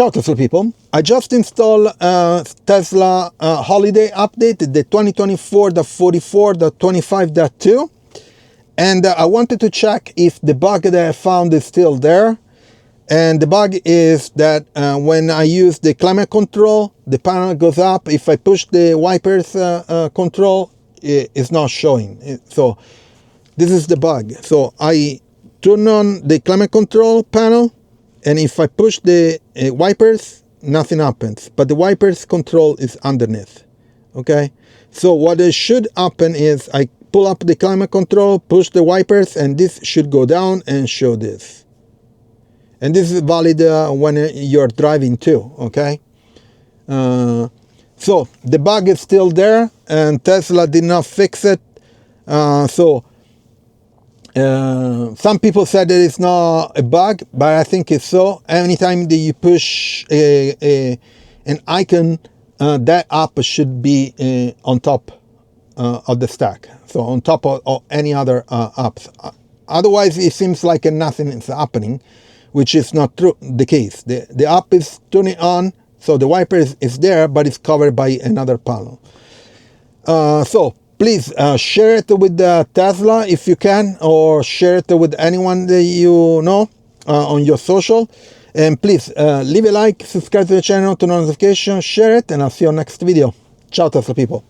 Ciao Tesla people, I just installed Tesla Holiday Update, the 2024.44.25.2, and I wanted to check if the bug that I found is still there. And the bug is that when I use the climate control, the panel goes up. If I push the wipers control, it's not showing. So this is the bug. So I turn on the climate control panel, and if I push the wipers, nothing happens. But the wipers control is underneath. Okay? So what should happen is I pull up the climate control, push the wipers, and this should go down and show this. And this is valid when you're driving too, okay? So the bug is still there, and Tesla did not fix it. Some people said that it's not a bug, but I think it's so. Anytime that you push an icon, that app should be on top of the stack. So on top of any other apps. Otherwise, it seems like nothing is happening, which is not true, the case. The app is turning on, so the wiper is there, but it's covered by another panel. So please share it with Tesla if you can, or share it with anyone that you know on your social. And please leave a like, subscribe to the channel, turn on notifications, share it, and I'll see you on next video. Ciao Tesla people.